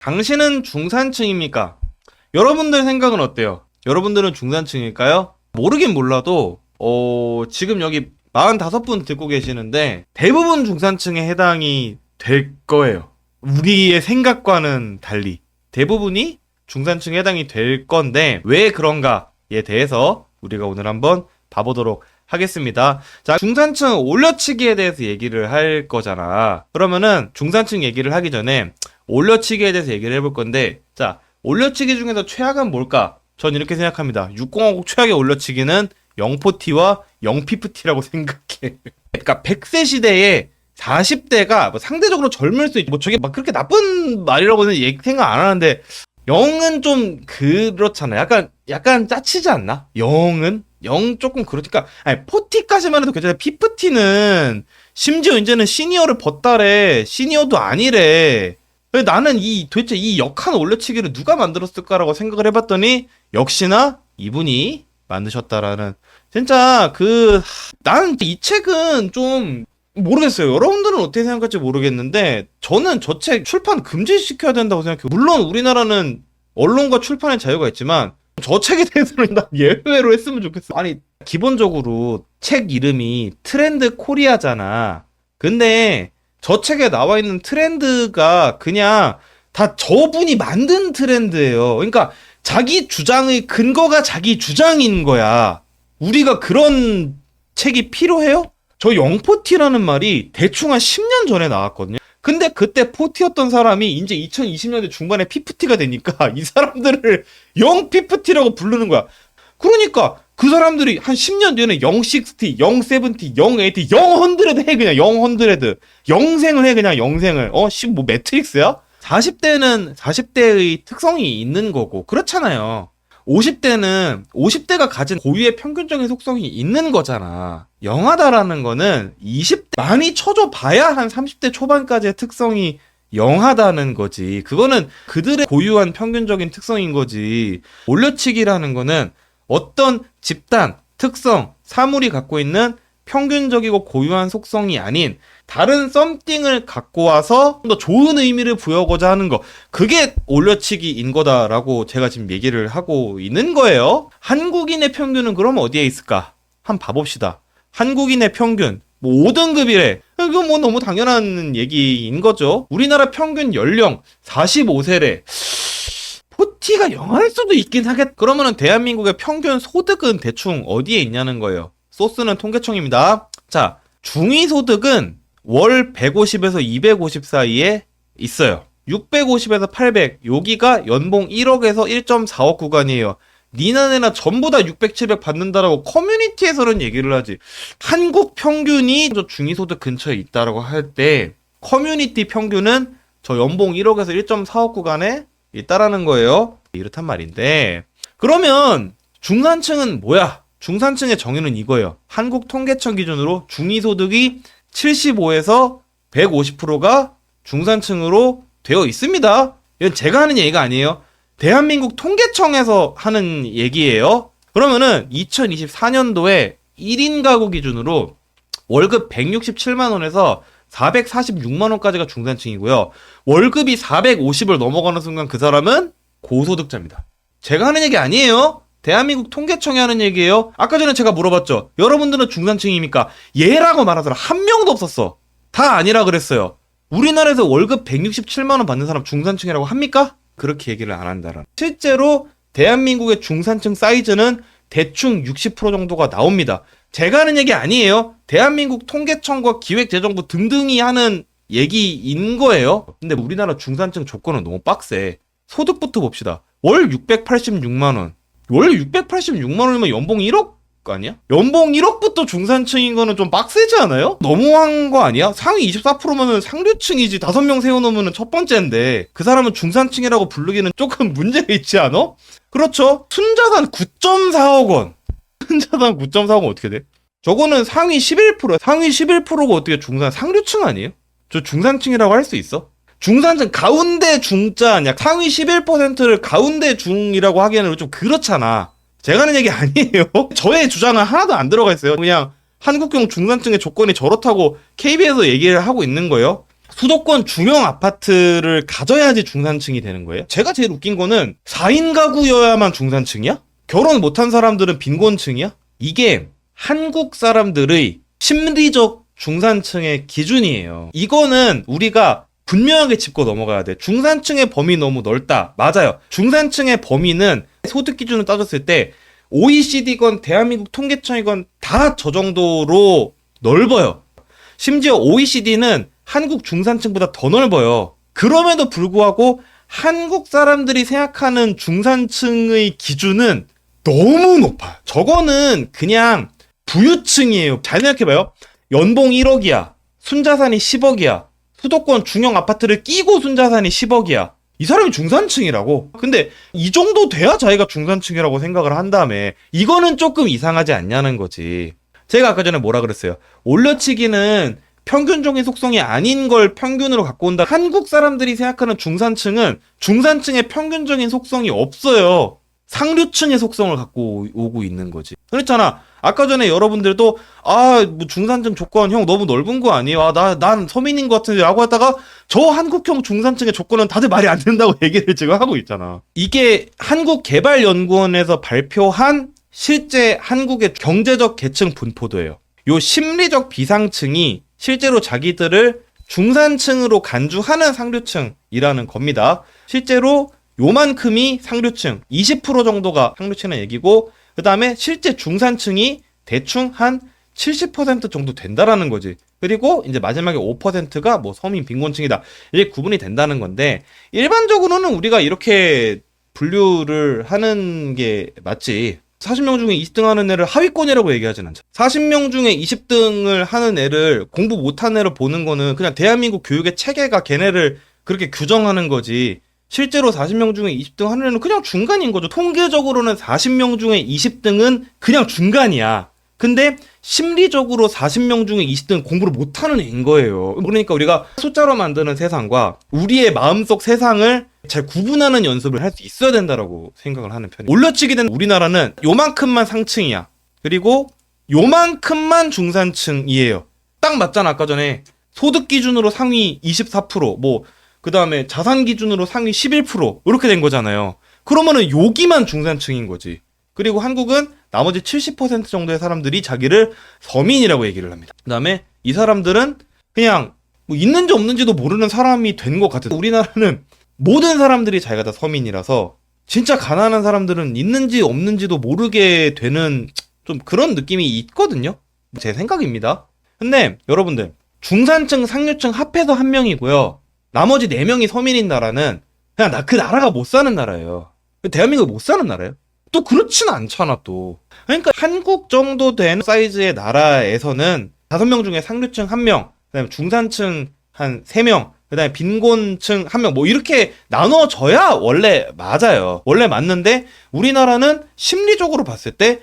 당신은 중산층입니까? 여러분들 생각은 어때요? 여러분들은 중산층일까요? 모르긴 몰라도 지금 여기 45분 듣고 계시는데 대부분 중산층에 해당이 될 거예요. 우리의 생각과는 달리 대부분이 중산층에 해당이 될 건데 왜 그런가에 대해서 우리가 오늘 한번 봐보도록 하겠습니다. 자, 중산층 올려치기에 대해서 얘기를 할 거잖아. 그러면은 중산층 얘기를 하기 전에 올려치기에 대해서 얘기를 해볼 건데, 자, 올려치기 중에서 최악은 뭘까? 전 이렇게 생각합니다. 6050 최악의 올려치기는 0포티와 0피프티라고 생각해. 그러니까 100세 시대에 40대가 상대적으로 젊을 수 있고, 저게 막 그렇게 나쁜 말이라고는 생각 안 하는데, 0은 좀 그렇잖아. 약간 짜치지 않나? 0은? 0 조금 그러니까, 아니, 포티까지만 해도 괜찮아. 피프티는 심지어 이제는 시니어를 벗다래. 시니어도 아니래. 나는 도대체 이 역한 올려치기를 누가 만들었을까라고 생각을 해봤더니 역시나 이분이 만드셨다라는. 진짜 나는 이 책은 좀 모르겠어요. 여러분들은 어떻게 생각할지 모르겠는데 저는 저 책 출판 금지시켜야 된다고 생각해요. 물론 우리나라는 언론과 출판의 자유가 있지만 저 책에 대해서는 난 예외로 했으면 좋겠어. 아니, 기본적으로 책 이름이 트렌드 코리아잖아. 근데 저 책에 나와 있는 트렌드가 그냥 다 저분이 만든 트렌드예요. 그러니까 자기 주장의 근거가 자기 주장인 거야. 우리가 그런 책이 필요해요? 저 영포티라는 말이 대충 한 10년 전에 나왔거든요. 근데 그때 포티였던 사람이 이제 2020년대 중반에 피프티가 되니까 이 사람들을 영피프티라고 부르는 거야. 그러니까 그 사람들이 한 10년 뒤에는 060, 070, 080, 000 해, 그냥 000. 영생을 해, 그냥 영생을. 뭐 매트릭스야? 40대는 40대의 특성이 있는 거고, 그렇잖아요. 50대가 가진 고유의 평균적인 속성이 있는 거잖아. 영하다라는 거는 20대, 많이 쳐줘 봐야 한 30대 초반까지의 특성이 영하다는 거지. 그거는 그들의 고유한 평균적인 특성인 거지. 올려치기라는 거는 어떤 집단, 특성, 사물이 갖고 있는 평균적이고 고유한 속성이 아닌 다른 썸띵을 갖고 와서 더 좋은 의미를 부여하고자 하는 거. 그게 올려치기인 거다라고 제가 지금 얘기를 하고 있는 거예요. 한국인의 평균은 그럼 어디에 있을까? 한번 봐봅시다. 한국인의 평균. 뭐 5등급이래. 이거 뭐 너무 당연한 얘기인 거죠. 우리나라 평균 연령 45세래. 포티가 영할 수도 있긴 하겠. 그러면은 대한민국의 평균 소득은 대충 어디에 있냐는 거예요. 소스는 통계청입니다. 자, 중위소득은 월 150에서 250 사이에 있어요. 650에서 800, 여기가 연봉 1억에서 1.4억 구간이에요. 니나네나 전부 다 600, 700 받는다라고 커뮤니티에서는 얘기를 하지. 한국 평균이 저 중위소득 근처에 있다라고 할 때 커뮤니티 평균은 저 연봉 1억에서 1.4억 구간에 있다라는 거예요. 이렇단 말인데, 그러면 중산층은 뭐야? 중산층의 정의는 이거예요. 한국통계청 기준으로 중위소득이 75에서 150%가 중산층으로 되어 있습니다. 이건 제가 하는 얘기가 아니에요. 대한민국 통계청에서 하는 얘기예요. 그러면은 2024년도에 1인 가구 기준으로 월급 167만 원에서 446만 원까지가 중산층이고요. 월급이 450을 넘어가는 순간 그 사람은 고소득자입니다. 제가 하는 얘기 아니에요. 대한민국 통계청이 하는 얘기예요. 아까 전에 제가 물어봤죠. 여러분들은 중산층입니까? 예라고 말하더라. 한 명도 없었어. 다 아니라 그랬어요. 우리나라에서 월급 167만 원 받는 사람 중산층이라고 합니까? 그렇게 얘기를 안 한다라. 실제로 대한민국의 중산층 사이즈는 대충 60% 정도가 나옵니다. 제가 하는 얘기 아니에요. 대한민국 통계청과 기획재정부 등등이 하는 얘기인 거예요. 근데 우리나라 중산층 조건은 너무 빡세. 소득부터 봅시다. 월 686만 원. 월 686만 원이면 연봉 1억 아니야? 연봉 1억부터 중산층인 거는 좀 빡세지 않아요? 너무한 거 아니야? 상위 24%면은 상류층이지. 5명 세워놓으면 첫 번째인데 그 사람은 중산층이라고 부르기는 조금 문제가 있지 않아? 그렇죠. 순자산 9.4억 원. 순자산 9.4억 원 어떻게 돼? 저거는 상위 11%. 상위 11%가 어떻게 상류층 아니에요? 저 중산층이라고 할 수 있어? 중산층 가운데 중자 아니야. 상위 11%를 가운데 중이라고 하기에는 좀 그렇잖아. 제가 하는 얘기 아니에요. 저의 주장은 하나도 안 들어가 있어요. 그냥 한국형 중산층의 조건이 저렇다고 KB에서 얘기를 하고 있는 거예요. 수도권 중형 아파트를 가져야지 중산층이 되는 거예요? 제가 제일 웃긴 거는 4인 가구여야만 중산층이야? 결혼 못한 사람들은 빈곤층이야? 이게 한국 사람들의 심리적 중산층의 기준이에요. 이거는 우리가 분명하게 짚고 넘어가야 돼. 중산층의 범위 너무 넓다. 맞아요. 중산층의 범위는 소득 기준을 따졌을 때 OECD건 대한민국 통계청이건 다 저 정도로 넓어요. 심지어 OECD는 한국 중산층보다 더 넓어요. 그럼에도 불구하고 한국 사람들이 생각하는 중산층의 기준은 너무 높아요. 저거는 그냥 부유층이에요. 잘 생각해봐요. 연봉 1억이야. 순자산이 10억이야. 수도권 중형 아파트를 끼고 순자산이 10억이야. 이 사람이 중산층이라고. 근데 이 정도 돼야 자기가 중산층이라고 생각을 한 다음에 이거는 조금 이상하지 않냐는 거지. 제가 아까 전에 뭐라 그랬어요. 올려치기는 평균적인 속성이 아닌 걸 평균으로 갖고 온다. 한국 사람들이 생각하는 중산층은 중산층의 평균적인 속성이 없어요. 상류층의 속성을 갖고 오고 있는 거지. 그렇잖아. 아까 전에 여러분들도 뭐 중산층 조건 형 너무 넓은 거 아니에요? 난 서민인 것 같은데 라고 하다가 저 한국형 중산층의 조건은 다들 말이 안 된다고 얘기를 지금 하고 있잖아. 이게 한국개발연구원에서 발표한 실제 한국의 경제적 계층 분포도예요. 요 심리적 비상층이 실제로 자기들을 중산층으로 간주하는 상류층이라는 겁니다. 실제로 요만큼이 상류층, 20% 정도가 상류층이라는 얘기고, 그 다음에 실제 중산층이 대충 한 70% 정도 된다라는 거지. 그리고 이제 마지막에 5%가 뭐 서민 빈곤층이다. 이게 구분이 된다는 건데, 일반적으로는 우리가 이렇게 분류를 하는 게 맞지. 40명 중에 20등 하는 애를 하위권이라고 얘기하진 않죠. 40명 중에 20등을 하는 애를 공부 못하는 애를 보는 거는 그냥 대한민국 교육의 체계가 걔네를 그렇게 규정하는 거지. 실제로 40명 중에 20등 하는 애는 그냥 중간인 거죠. 통계적으로는 40명 중에 20등은 그냥 중간이야. 근데 심리적으로 40명 중에 20등은 공부를 못하는 애인 거예요. 그러니까 우리가 숫자로 만드는 세상과 우리의 마음속 세상을 잘 구분하는 연습을 할 수 있어야 된다라고 생각을 하는 편이에요. 올려치기 된 우리나라는 요만큼만 상층이야. 그리고 요만큼만 중산층이에요. 딱 맞잖아. 아까 전에 소득 기준으로 상위 24%, 그 다음에 자산 기준으로 상위 11% 이렇게 된 거잖아요. 그러면은 여기만 중산층인 거지. 그리고 한국은 나머지 70% 정도의 사람들이 자기를 서민이라고 얘기를 합니다. 그 다음에 이 사람들은 그냥 있는지 없는지도 모르는 사람이 된 것 같아요. 우리나라는 모든 사람들이 자기가 다 서민이라서 진짜 가난한 사람들은 있는지 없는지도 모르게 되는 좀 그런 느낌이 있거든요. 제 생각입니다. 근데 여러분들 중산층, 상류층 합해서 한 명이고요. 나머지 4명이 서민인 나라는 그냥 그 나라가 못 사는 나라예요. 대한민국 못 사는 나라예요. 또 그렇진 않잖아 또. 그러니까 한국 정도 된 사이즈의 나라에서는 5명 중에 상류층 1명, 그다음에 중산층 한 3명, 그다음에 빈곤층 1명 이렇게 나눠져야 원래 맞아요. 원래 맞는데 우리나라는 심리적으로 봤을 때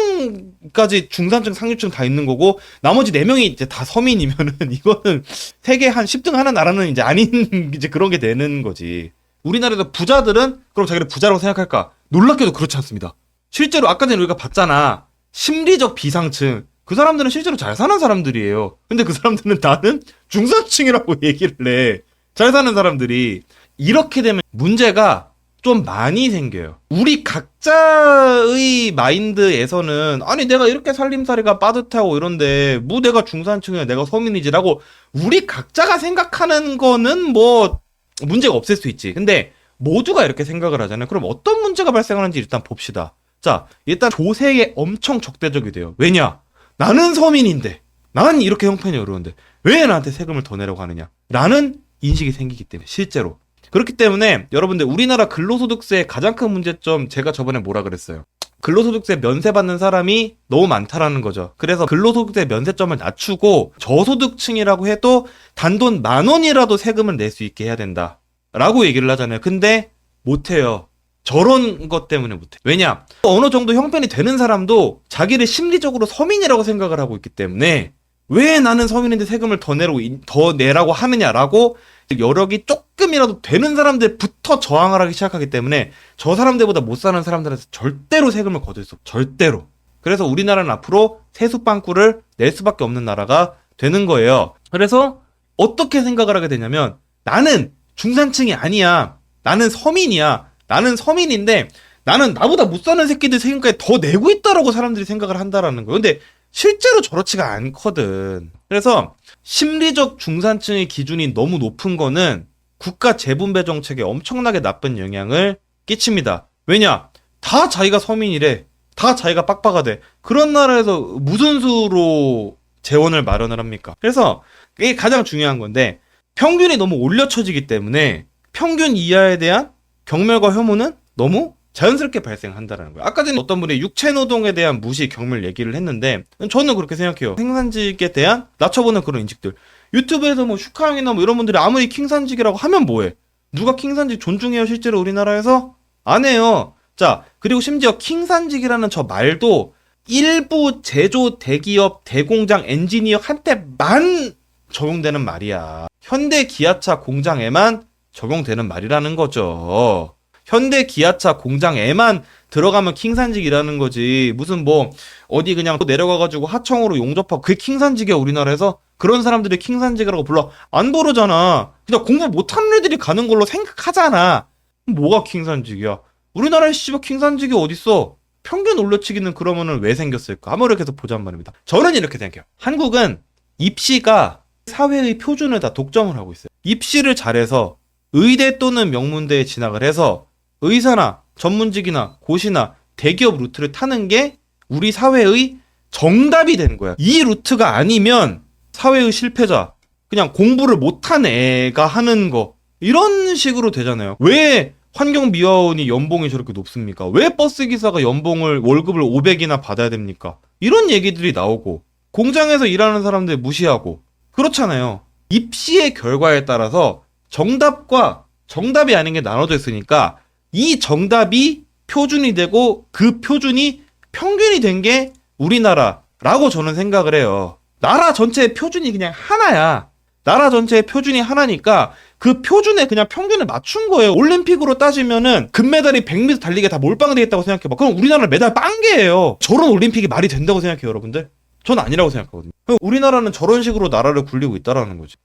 1명까지 중산층, 상류층 다 있는 거고 나머지 4명이 이제 다 서민이면은 이거는 세계 한 10등 하는 나라는 이제 아닌 이제 그런 게 되는 거지. 우리나라에서 부자들은 그럼 자기를 부자라고 생각할까? 놀랍게도 그렇지 않습니다. 실제로 아까 전에 우리가 봤잖아. 심리적 비상층. 그 사람들은 실제로 잘 사는 사람들이에요. 근데 그 사람들은 나는 중산층이라고 얘기를 해. 잘 사는 사람들이. 이렇게 되면 문제가 좀 많이 생겨요. 우리 각자의 마인드에서는 아니 내가 이렇게 살림살이가 빠듯하고 이런데 뭐 내가 중산층이야 내가 서민이지라고 우리 각자가 생각하는 거는 뭐 문제가 없을 수 있지. 근데 모두가 이렇게 생각을 하잖아요. 그럼 어떤 문제가 발생하는지 일단 봅시다. 자, 일단 조세에 엄청 적대적이 돼요. 왜냐? 나는 서민인데 난 이렇게 형편이 어려운데 왜 나한테 세금을 더 내려고 하느냐? 라는 인식이 생기기 때문에 실제로. 그렇기 때문에 여러분들 우리나라 근로소득세의 가장 큰 문제점 제가 저번에 뭐라 그랬어요? 근로소득세 면세받는 사람이 너무 많다라는 거죠. 그래서 근로소득세 면세점을 낮추고 저소득층이라고 해도 단돈 10,000원이라도 세금을 낼 수 있게 해야 된다 라고 얘기를 하잖아요. 근데 못해요. 저런 것 때문에 못해. 왜냐? 어느 정도 형편이 되는 사람도 자기를 심리적으로 서민이라고 생각을 하고 있기 때문에 왜 나는 서민인데 세금을 더 내라고 하느냐라고 여력이 조금이라도 되는 사람들부터 저항을 하기 시작하기 때문에 저 사람들보다 못 사는 사람들한테 절대로 세금을 거둘 수 없어. 절대로. 그래서 우리나라는 앞으로 세수빵꾸를 낼 수밖에 없는 나라가 되는 거예요. 그래서 어떻게 생각을 하게 되냐면 나는 중산층이 아니야. 나는 서민이야. 나는 서민인데 나는 나보다 못 사는 새끼들 세금까지 더 내고 있다라고 사람들이 생각을 한다라는 거예요. 근데 실제로 저렇지가 않거든. 그래서 심리적 중산층의 기준이 너무 높은 거는 국가 재분배 정책에 엄청나게 나쁜 영향을 끼칩니다. 왜냐? 다 자기가 서민이래. 다 자기가 빡빡하대. 그런 나라에서 무슨 수로 재원을 마련을 합니까? 그래서 이게 가장 중요한 건데 평균이 너무 올려쳐지기 때문에 평균 이하에 대한 경멸과 혐오는 너무 자연스럽게 발생한다는 거예요. 아까 전에 어떤 분이 육체노동에 대한 무시, 경멸 얘기를 했는데 저는 그렇게 생각해요. 생산직에 대한 낮춰보는 그런 인식들. 유튜브에서 뭐 슈카형이나 뭐 이런 분들이 아무리 킹산직이라고 하면 뭐해? 누가 킹산직 존중해요 실제로 우리나라에서? 안 해요. 자, 그리고 심지어 킹산직이라는 저 말도 일부 제조 대기업, 대공장, 엔지니어한테만 적용되는 말이야. 현대 기아차 공장에만 적용되는 말이라는 거죠. 현대 기아차 공장에만 들어가면 킹산직이라는 거지. 무슨 뭐 어디 그냥 내려가가지고 하청으로 용접하고 그게 킹산직이야 우리나라에서? 그런 사람들이 킹산직이라고 불러? 안 부르잖아. 그냥 공부 못하는 애들이 가는 걸로 생각하잖아. 뭐가 킹산직이야? 우리나라에 씨발 킹산직이 어딨어? 평균 올려치기는 그러면은 왜 생겼을까? 한번 이렇게 해서 보자는 말입니다. 저는 이렇게 생각해요. 한국은 입시가 사회의 표준을 다 독점을 하고 있어요. 입시를 잘해서 의대 또는 명문대에 진학을 해서 의사나 전문직이나 고시나 대기업 루트를 타는 게 우리 사회의 정답이 되는 거야. 이 루트가 아니면 사회의 실패자, 그냥 공부를 못한 애가 하는 거 이런 식으로 되잖아요. 왜 환경미화원이 연봉이 저렇게 높습니까? 왜 버스기사가 월급을 500이나 받아야 됩니까? 이런 얘기들이 나오고 공장에서 일하는 사람들 무시하고 그렇잖아요. 입시의 결과에 따라서 정답과 정답이 아닌 게 나눠져 있으니까 이 정답이 표준이 되고 그 표준이 평균이 된 게 우리나라라고 저는 생각을 해요. 나라 전체의 표준이 그냥 하나야. 나라 전체의 표준이 하나니까 그 표준에 그냥 평균을 맞춘 거예요. 올림픽으로 따지면은 금메달이 100m 달리기에 다 몰빵돼 있다고 생각해봐. 그럼 우리나라는 메달 빵개예요. 저런 올림픽이 말이 된다고 생각해요, 여러분들? 전 아니라고 생각하거든요. 우리나라는 저런 식으로 나라를 굴리고 있다라는 거지.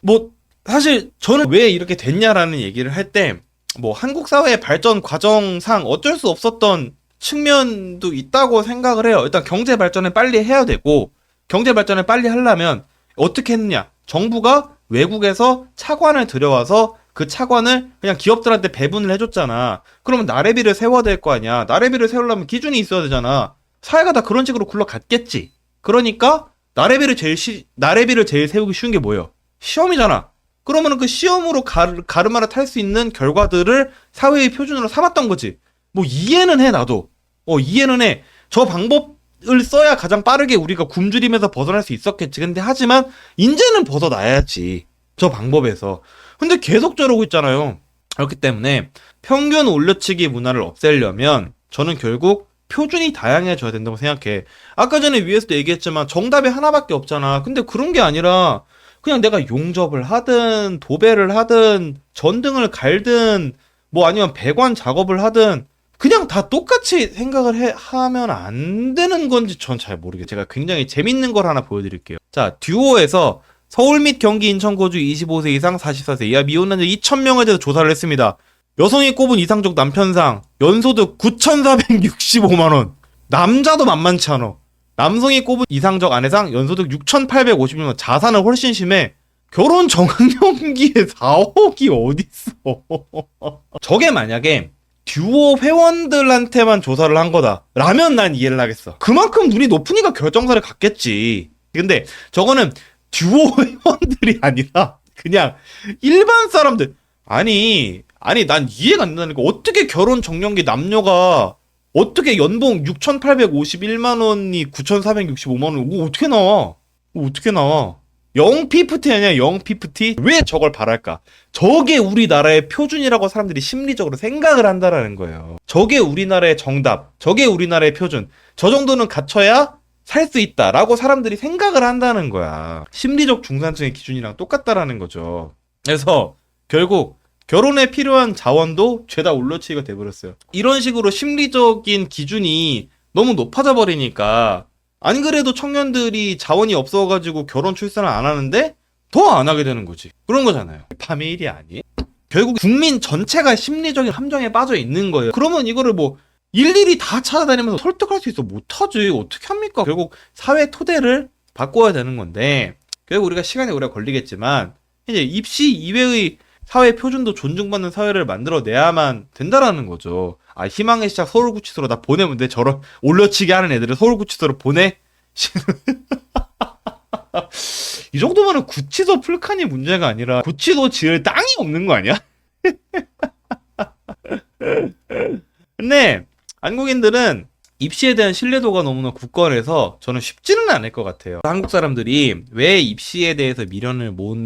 뭐 사실 저는 왜 이렇게 됐냐라는 얘기를 할 때 뭐 한국 사회의 발전 과정상 어쩔 수 없었던 측면도 있다고 생각을 해요. 일단 경제 발전을 빨리 해야 되고 경제 발전을 빨리 하려면 어떻게 했느냐? 정부가 외국에서 차관을 들여와서 그 차관을 그냥 기업들한테 배분을 해줬잖아. 그러면 나래비를 세워야 될 거 아니야. 나래비를 세우려면 기준이 있어야 되잖아. 사회가 다 그런 식으로 굴러갔겠지. 그러니까 나래비를 제일 세우기 쉬운 게 뭐예요? 시험이잖아. 그러면 그 시험으로 가르마를 탈 수 있는 결과들을 사회의 표준으로 삼았던 거지. 뭐 이해는 해 나도. 이해는 해. 저 방법을 써야 가장 빠르게 우리가 굶주림에서 벗어날 수 있었겠지. 근데 하지만 이제는 벗어나야지. 저 방법에서. 근데 계속 저러고 있잖아요. 그렇기 때문에 평균 올려치기 문화를 없애려면 저는 결국 표준이 다양해져야 된다고 생각해. 아까 전에 위에서도 얘기했지만 정답이 하나밖에 없잖아. 근데 그런 게 아니라 그냥 내가 용접을 하든 도배를 하든 전등을 갈든 뭐 아니면 배관 작업을 하든 그냥 다 똑같이 생각을 하면 안 되는 건지 전 잘 모르겠어요. 제가 굉장히 재밌는 걸 하나 보여드릴게요. 자, 듀오에서 서울 및 경기 인천 거주 25세 이상 44세 이하 미혼 남자 2,000명에 대해서 조사를 했습니다. 여성이 꼽은 이상적 남편상 연소득 9,465만원. 남자도 만만치 않아. 남성이 꼽은 이상적 아내상 연소득 6,856만. 자산은 훨씬 심해. 결혼 정년기에 4억이 어딨어. 저게 만약에 듀오 회원들한테만 조사를 한 거다 라면 난 이해를 하겠어. 그만큼 눈이 높으니까 결정사를 갔겠지. 근데 저거는 듀오 회원들이 아니라 그냥 일반 사람들. 아니 난 이해가 안 된다니까. 어떻게 결혼 정년기 남녀가 어떻게 연봉 6,851만원이 9,465만원 어떻게 나와? 영피프티 아니야, 영피프티? 왜 저걸 바랄까? 저게 우리나라의 표준이라고 사람들이 심리적으로 생각을 한다라는 거예요. 저게 우리나라의 정답, 저게 우리나라의 표준. 저 정도는 갖춰야 살 수 있다라고 사람들이 생각을 한다는 거야. 심리적 중산층의 기준이랑 똑같다라는 거죠. 그래서 결국 결혼에 필요한 자원도 죄다 올려치기가 돼버렸어요. 이런 식으로 심리적인 기준이 너무 높아져 버리니까 안 그래도 청년들이 자원이 없어가지고 결혼 출산을 안 하는데 더 안 하게 되는 거지. 그런 거잖아요. 밤의 일이 아니에요. 결국 국민 전체가 심리적인 함정에 빠져 있는 거예요. 그러면 이거를 뭐 일일이 다 찾아다니면서 설득할 수 있어? 못하지. 어떻게 합니까? 결국 사회 토대를 바꿔야 되는 건데, 결국 우리가 시간이 오래 걸리겠지만 이제 입시 이외의 사회 표준도 존중받는 사회를 만들어내야만 된다라는 거죠. 아, 희망의 시작 서울구치소로 나 보내면 돼. 저런 올려치기 하는 애들을 서울구치소로 보내? 이 정도면은 구치소 풀칸이 문제가 아니라 구치소 지을 땅이 없는 거 아니야? 근데 한국인들은 입시에 대한 신뢰도가 너무나 굳건해서 저는 쉽지는 않을 것 같아요. 한국 사람들이 왜 입시에 대해서 미련을 못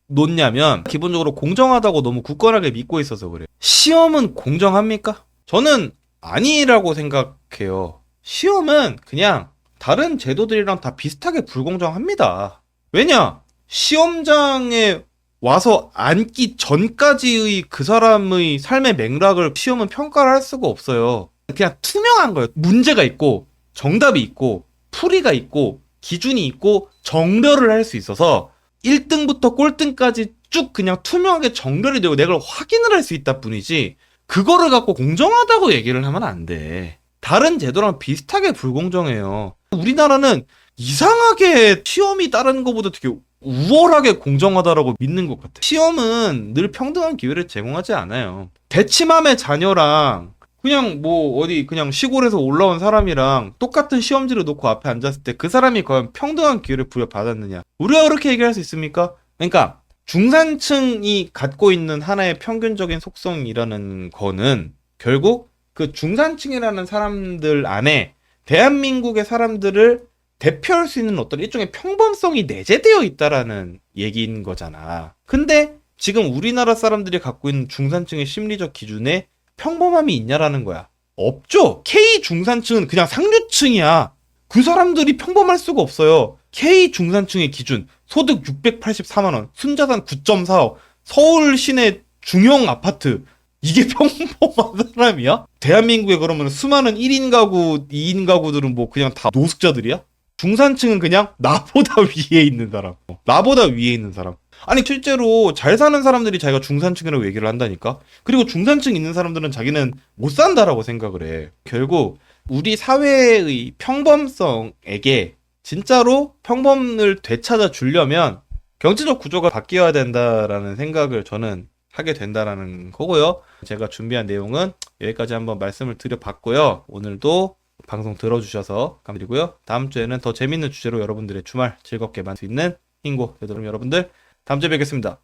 놓냐면 기본적으로 공정하다고 너무 굳건하게 믿고 있어서 그래요. 시험은 공정합니까? 저는 아니라고 생각해요. 시험은 그냥 다른 제도들이랑 다 비슷하게 불공정합니다. 왜냐? 시험장에 와서 앉기 전까지의 그 사람의 삶의 맥락을 시험은 평가를 할 수가 없어요. 그냥 투명한 거예요. 문제가 있고 정답이 있고 풀이가 있고 기준이 있고 정렬을 할 수 있어서 1등부터 꼴등까지 쭉 그냥 투명하게 정렬이 되고 내가 확인을 할 수 있다 뿐이지, 그거를 갖고 공정하다고 얘기를 하면 안 돼. 다른 제도랑 비슷하게 불공정해요. 우리나라는 이상하게 시험이 다른 것보다 되게 우월하게 공정하다라고 믿는 것 같아. 시험은 늘 평등한 기회를 제공하지 않아요. 대치맘의 자녀랑 그냥 뭐 어디 그냥 시골에서 올라온 사람이랑 똑같은 시험지를 놓고 앞에 앉았을 때 그 사람이 과연 평등한 기회를 부여받았느냐? 우리가 그렇게 얘기할 수 있습니까? 그러니까 중산층이 갖고 있는 하나의 평균적인 속성이라는 거는 결국 그 중산층이라는 사람들 안에 대한민국의 사람들을 대표할 수 있는 어떤 일종의 평범성이 내재되어 있다라는 얘기인 거잖아. 근데 지금 우리나라 사람들이 갖고 있는 중산층의 심리적 기준에 평범함이 있냐라는 거야. 없죠. K 중산층은 그냥 상류층이야. 그 사람들이 평범할 수가 없어요. K 중산층의 기준, 소득 684만 원, 순자산 9.45, 서울 시내 중형 아파트, 이게 평범한 사람이야? 대한민국에 그러면 수많은 1인 가구, 2인 가구들은 뭐 그냥 다 노숙자들이야? 중산층은 그냥 나보다 위에 있는 사람. 나보다 위에 있는 사람. 아니 실제로 잘 사는 사람들이 자기가 중산층이라고 얘기를 한다니까? 그리고 중산층 있는 사람들은 자기는 못 산다라고 생각을 해. 결국 우리 사회의 평범성에게 진짜로 평범을 되찾아 주려면 경제적 구조가 바뀌어야 된다라는 생각을 저는 하게 된다라는 거고요. 제가 준비한 내용은 여기까지 한번 말씀을 드려봤고요. 오늘도 방송 들어주셔서 감사드리고요. 다음 주에는 더 재밌는 주제로 여러분들의 주말 즐겁게 만들 수 있는 흰고 되도록 여러분들 다음 주에 뵙겠습니다.